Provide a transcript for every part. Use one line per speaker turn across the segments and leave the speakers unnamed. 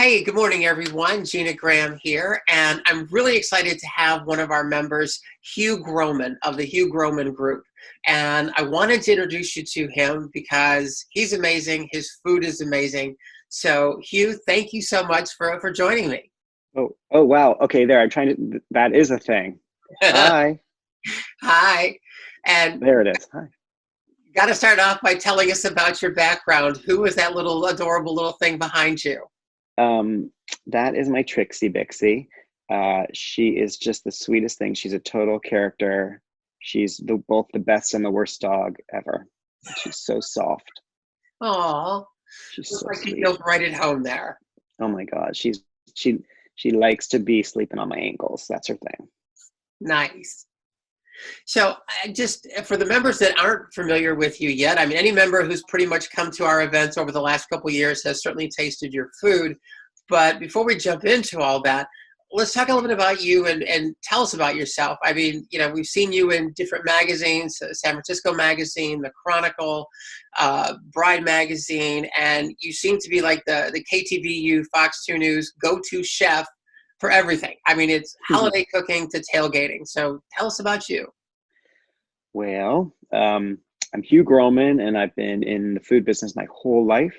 Hey, good morning, everyone. Gina Graham here, and I'm really excited to have one of our members, Hugh Groman of the Hugh Groman Group. And I wanted to introduce you to him because he's amazing. His food is amazing. So, Hugh, thank you so much for joining me.
Oh, wow. Okay, there. I'm trying to, that is a thing. Hi.
Hi. And
There it is. Hi.
got to start off by telling us about your background. Who is that little adorable little thing behind you?
Um, that is my Trixie Bixie. She is just the sweetest thing. She's a total character. She's both the best and the worst dog ever. She's so soft.
Oh,
She's
looks
so
like you
sweet.
feels right at home there.
Oh my God. She she likes to be sleeping on my ankles. That's her thing.
Nice. So, just for the members that aren't familiar with you yet, I mean, any member who's pretty much come to our events over the last couple of years has certainly tasted your food. But before we jump into all that, let's talk a little bit about you and tell us about yourself. I mean, we've seen you in different magazines, San Francisco Magazine, The Chronicle, Bride Magazine, and you seem to be like the KTVU, Fox 2 News go-to chef for everything. I mean, it's holiday cooking to tailgating. So tell us about you.
Well, I'm Hugh Groman, and I've been in the food business my whole life.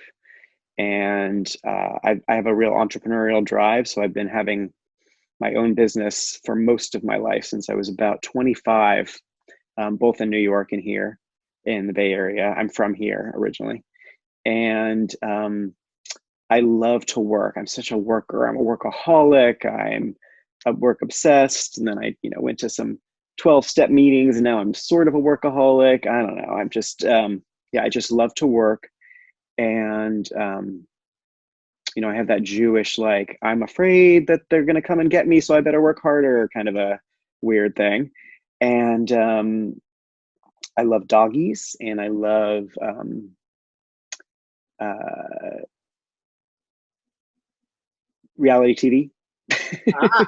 And I have a real entrepreneurial drive. So I've been having my own business for most of my life since I was about 25, both in New York and here in the Bay Area. I'm from here originally. And I love to work. I'm such a worker. I'm a workaholic. I'm a work obsessed. And then I went to some 12-step meetings, and now I'm sort of a workaholic. I don't know. I'm just, yeah, I just love to work. And I have that Jewish, like, I'm afraid that they're going to come and get me, so I better work harder kind of a weird thing. And I love doggies, and I love uh, reality TV.
Ah,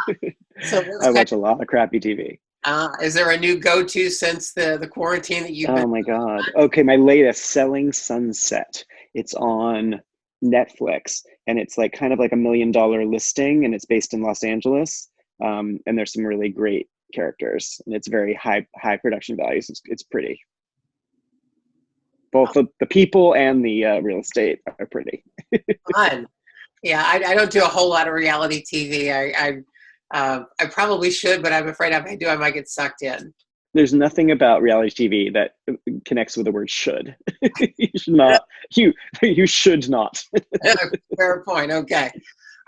so what's
I
kind
watch a lot of crappy TV.
is there a new go-to since the quarantine that you've been?
Oh my God. Okay, my latest, Selling Sunset. It's on Netflix, and it's like kind of like $1 million listing, and it's based in Los Angeles. And there's some really great characters, and it's very high production values. It's pretty. Both the people and the real estate are pretty.
Fun. Yeah, I don't do a whole lot of reality TV. I probably should, but I'm afraid if I do, I might get sucked in.
There's nothing about reality TV that connects with the word should. You should not. You should not.
Fair point. Okay.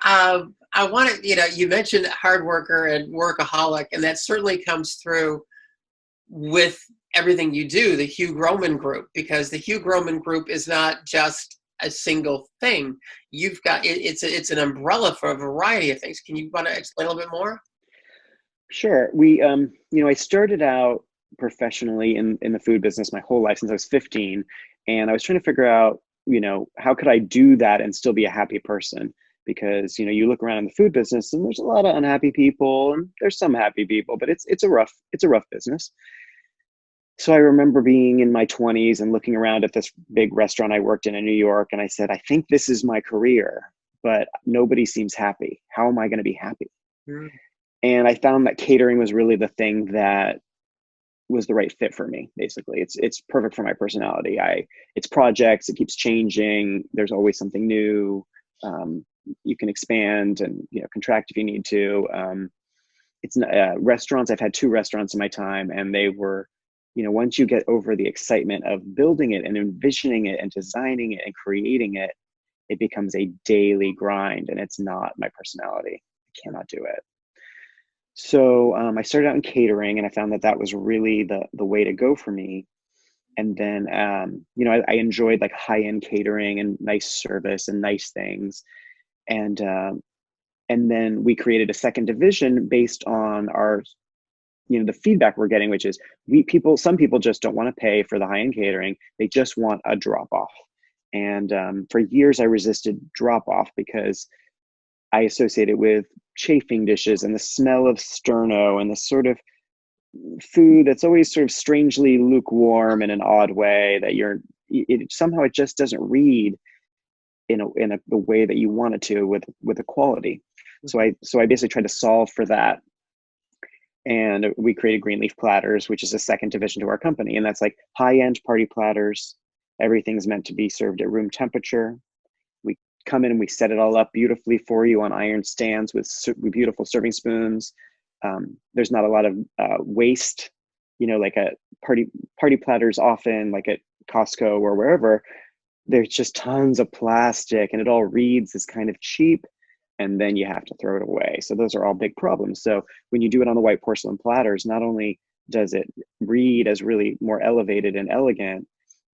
I want to, you mentioned hard worker and workaholic, and that certainly comes through with everything you do, the Hugh Groman Group, because the Hugh Groman Group is not just a single thing. You've got it's an umbrella for a variety of things. Can you want to explain a little bit more?
Sure. I started out professionally in the food business my whole life since I was 15. And I was trying to figure out, how could I do that and still be a happy person? Because, you look around in the food business and there's a lot of unhappy people and there's some happy people, but it's a rough business. So I remember being in my 20s and looking around at this big restaurant I worked in New York, and I said, I think this is my career, but nobody seems happy. How am I going to be happy?
Mm.
And I found that catering was really the thing that was the right fit for me. Basically, it's perfect for my personality. It's projects. It keeps changing. There's always something new. You can expand and contract if you need to. It's restaurants. I've had 2 restaurants in my time, and they were, once you get over the excitement of building it and envisioning it and designing it and creating it, it becomes a daily grind, and it's not my personality. I cannot do it. So I started out in catering, and I found that was really the way to go for me. And then I enjoyed like high-end catering and nice service and nice things. And then we created a second division based on our the feedback we're getting, which is some people just don't want to pay for the high-end catering. They just want a drop off. And for years I resisted drop off because I associate it with chafing dishes and the smell of sterno and the sort of food that's always sort of strangely lukewarm in an odd way that somehow it just doesn't read. the way that you want it to with the quality. So I basically tried to solve for that. And we created Greenleaf Platters, which is a second division to our company. And that's like high-end party platters. Everything's meant to be served at room temperature. We come in and we set it all up beautifully for you on iron stands with beautiful serving spoons. There's not a lot of waste, like a party platters often, like at Costco or wherever, there's just tons of plastic and it all reads as kind of cheap, and then you have to throw it away. So those are all big problems. So when you do it on the white porcelain platters, not only does it read as really more elevated and elegant,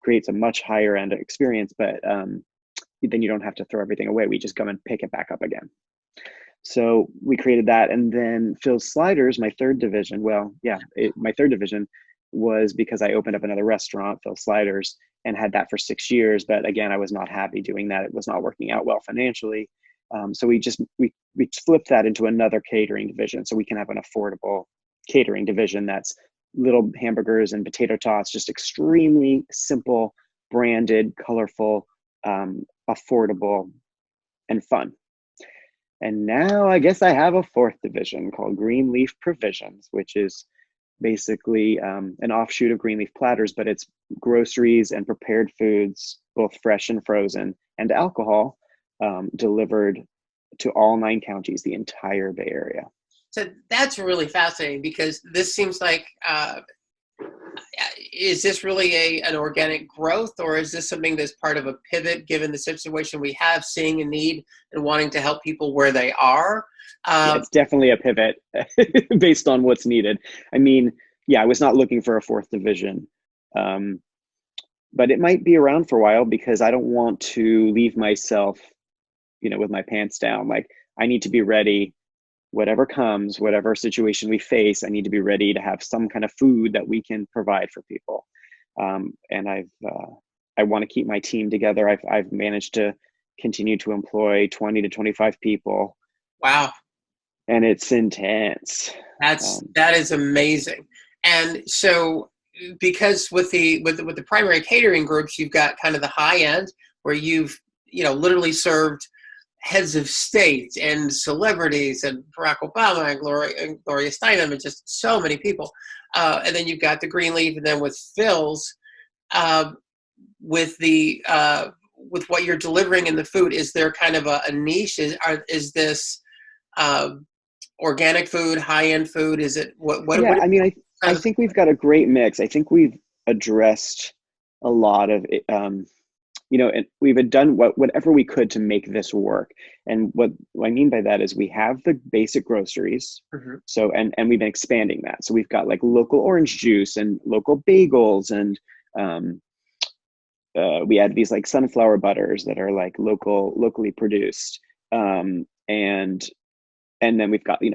creates a much higher end experience, but then you don't have to throw everything away. We just come and pick it back up again. So we created that. And then Phil's Sliders, my third division, my third division was because I opened up another restaurant, Phil's Sliders, and had that for 6 years. But again, I was not happy doing that. It was not working out well financially. So we flipped that into another catering division, so we can have an affordable catering division that's little hamburgers and potato tots, just extremely simple, branded, colorful, affordable, and fun. And now I guess I have a fourth division called Greenleaf Provisions, which is basically an offshoot of Greenleaf Platters, but it's groceries and prepared foods, both fresh and frozen, and alcohol, delivered to all 9 counties, the entire Bay Area.
So that's really fascinating, because this seems like, is this really an organic growth, or is this something that's part of a pivot given the situation we have, seeing a need and wanting to help people where they are?
Yeah, it's definitely a pivot based on what's needed. I mean, I was not looking for a fourth division, but it might be around for a while, because I don't want to leave myself, with my pants down. Like, I need to be ready, whatever comes, whatever situation we face. I need to be ready to have some kind of food that we can provide for people. And I want to keep my team together. I've managed to continue to employ 20 to 25 people.
Wow.
And it's intense.
That is amazing. And so, because with the primary catering groups, you've got kind of the high end, where you've literally served heads of state and celebrities and Barack Obama and Gloria Steinem and just so many people. And then you've got the Greenleaf, and then with Phil's, with what you're delivering in the food, is there kind of a niche? Is this organic food, high-end food? Is it what?
I mean, I think we've got a great mix. I think we've addressed a lot of it, and we've done whatever we could to make this work. And what I mean by that is we have the basic groceries. Mm-hmm. So, and we've been expanding that. So we've got like local orange juice and local bagels, and we add these like sunflower butters that are like locally produced. And then we've got, 3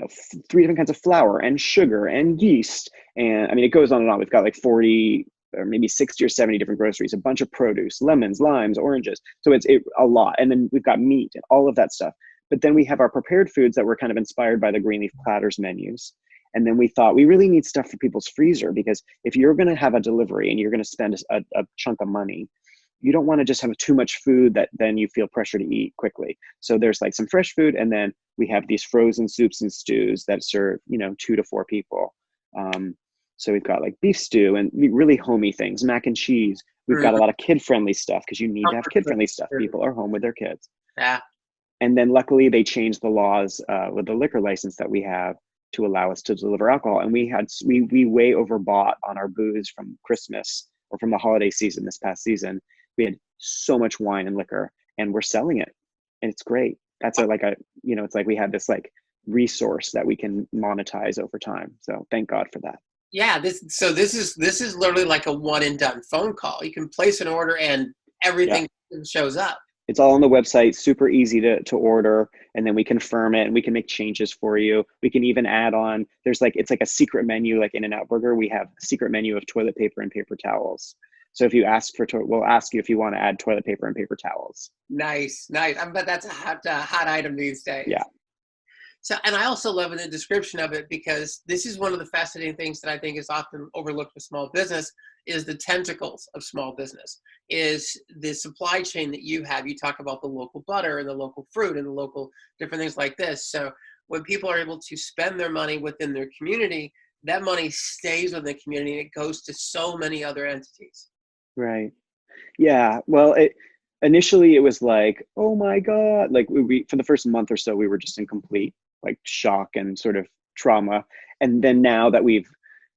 different kinds of flour and sugar and yeast. And I mean, it goes on and on. We've got like 40 or maybe 60 or 70 different groceries, a bunch of produce, lemons, limes, oranges. So it's a lot. And then we've got meat and all of that stuff. But then we have our prepared foods that were kind of inspired by the Greenleaf Platters menus. And then we thought we really need stuff for people's freezer, because if you're going to have a delivery and you're going to spend a chunk of money, you don't want to just have too much food that then you feel pressure to eat quickly. So there's like some fresh food, and then we have these frozen soups and stews that serve, 2 to 4 people. So we've got like beef stew and really homey things, mac and cheese. We've got a lot of kid-friendly stuff, because you need to have kid-friendly stuff. People are home with their kids.
Yeah.
And then luckily they changed the laws with the liquor license that we have to allow us to deliver alcohol. And we way overbought on our booze from Christmas or from the holiday season this past season. We had so much wine and liquor, and we're selling it, and it's great. That's it's like we had this like resource that we can monetize over time. So thank God for that.
Yeah, this is literally like a one and done phone call. You can place an order and everything shows up.
It's all on the website, super easy to order, and then we confirm it and we can make changes for you. We can even add on, it's like a secret menu, like In-N-Out Burger. We have a secret menu of toilet paper and paper towels. So if you ask we'll ask you if you want to add toilet paper and paper towels.
Nice. I bet that's a hot item these days.
Yeah.
So, and I also love in the description of it, because this is one of the fascinating things that I think is often overlooked with small business, is the tentacles of small business, is the supply chain that you have. You talk about the local butter and the local fruit and the local different things like this. So when people are able to spend their money within their community, that money stays within the community and it goes to so many other entities.
Right. Yeah. Well, initially it was like, oh my God, like we for the first month or so, we were just in complete like shock and sort of trauma. And then now that we've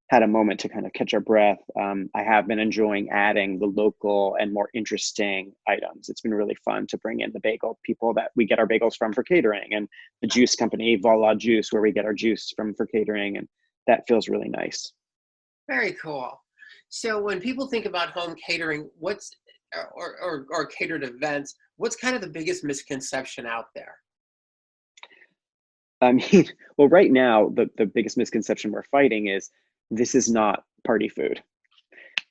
had a moment to kind of catch our breath, I have been enjoying adding the local and more interesting items. It's been really fun to bring in the bagel people that we get our bagels from for catering, and the juice company, Voila Juice, where we get our juice from for catering. And that feels really nice.
Very cool. So when people think about home catering, what's or catered events, what's kind of the biggest misconception out there?
I mean, well, right now, the biggest misconception we're fighting is this is not party food,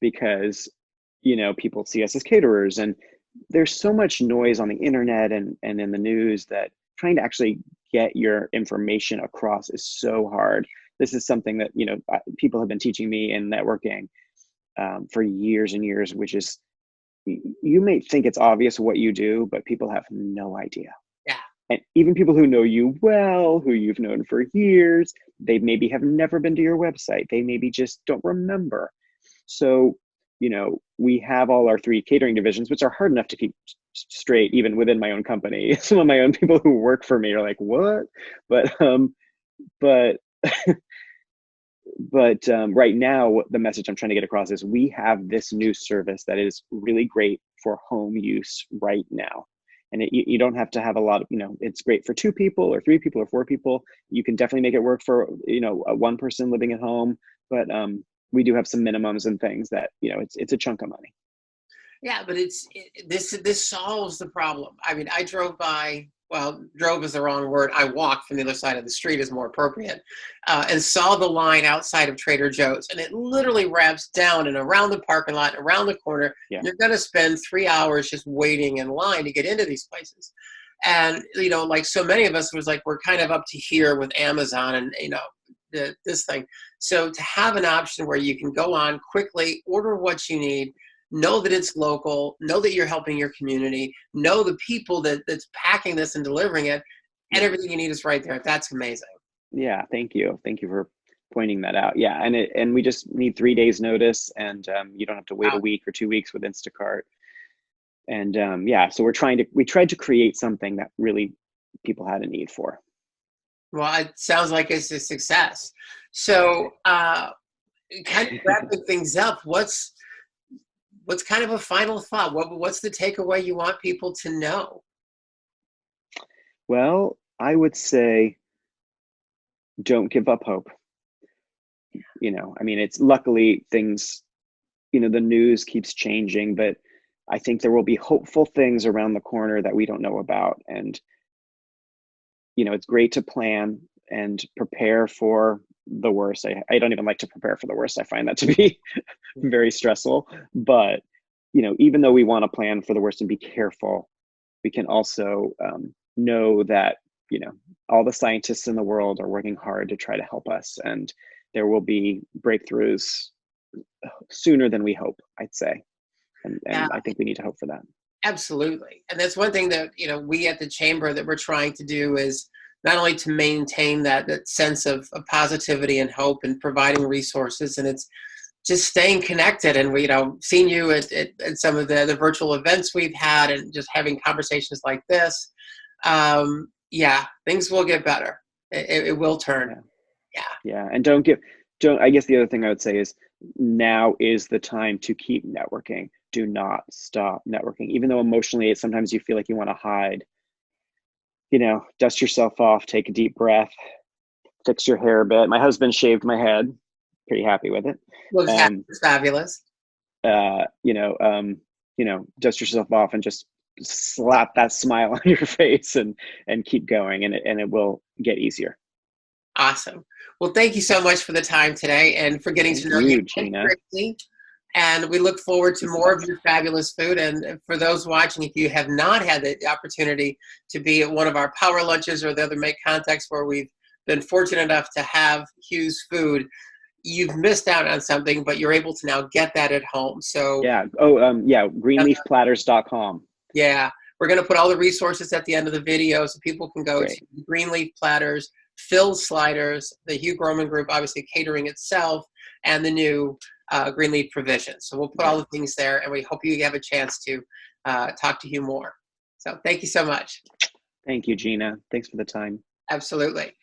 because, people see us as caterers, and there's so much noise on the internet and in the news that trying to actually get your information across is so hard. This is something that, people have been teaching me in networking for years and years, which is you may think it's obvious what you do, but people have no idea.
Yeah.
And even people who know you well, who you've known for years, they maybe have never been to your website. They maybe just don't remember. So, we have all our three catering divisions, which are hard enough to keep straight, even within my own company. Some of my own people who work for me are like, what? But but right now, the message I'm trying to get across is we have this new service that is really great for home use right now. And you don't have to have a lot of, it's great for 2 people or 3 people or 4 people. You can definitely make it work for, one person living at home. But we do have some minimums and things that, it's a chunk of money.
Yeah, but this solves the problem. I mean, I drove by. Well, drove is the wrong word. I walked from the other side of the street is more appropriate, and saw the line outside of Trader Joe's, and it literally wraps down and around the parking lot, around the corner.
Yeah.
You're going to spend 3 hours just waiting in line to get into these places, and like so many of us was like we're kind of up to here with Amazon and this thing. So to have an option where you can go on quickly, order what you need, know that it's local, know that you're helping your community, know the people that's packing this and delivering it, and everything you need is right there. That's amazing.
Yeah, thank you. Thank you for pointing that out. Yeah, and we just need 3 days notice, and you don't have to wait a week or 2 weeks with Instacart. And so we tried to create something that really people had a need for.
Well, it sounds like it's a success. So kind of wrapping things up, what's kind of a final thought? What's the takeaway you want people to know?
Well, I would say don't give up hope. It's luckily things, the news keeps changing, but I think there will be hopeful things around the corner that we don't know about. And, it's great to plan and prepare for the worst. I don't even like to prepare for the worst. I find that to be very stressful. But, even though we want to plan for the worst and be careful, we can also know that, all the scientists in the world are working hard to try to help us. And there will be breakthroughs sooner than we hope, I'd say. And
Yeah,
I think we need to hope for that.
absolutely. And that's one thing that, we at the Chamber that we're trying to do is not only to maintain that sense of positivity and hope and providing resources, and it's just staying connected. And we, seeing you at some of the virtual events we've had and just having conversations like this. Things will get better. It will turn.
Yeah. And I guess the other thing I would say is now is the time to keep networking. Do not stop networking, even though emotionally sometimes you feel like you want to hide. Dust yourself off, take a deep breath, fix your hair a bit. My husband shaved my head. Pretty happy with it.
Looks fabulous.
Dust yourself off and just slap that smile on your face and keep going, and it will get easier.
Awesome. Well, thank you so much for the time today and for getting to know you,
Gina.
And we look forward to more of your fabulous food. And for those watching, if you have not had the opportunity to be at one of our power lunches or the other Make Contacts where we've been fortunate enough to have Hugh's food, you've missed out on something, but you're able to now get that at home. So
Yeah. Yeah. Greenleafplatters.com.
yeah, we're going to put all the resources at the end of the video so people can go
Great.
to Greenleaf Platters, Phil's Sliders, the Hugh Groman Group, obviously catering itself, and the new Greenleaf Provisions. So we'll put all the things there, and we hope you have a chance to talk to Hugh more. So thank you so much.
Thank you, Gina. Thanks for the time.
Absolutely.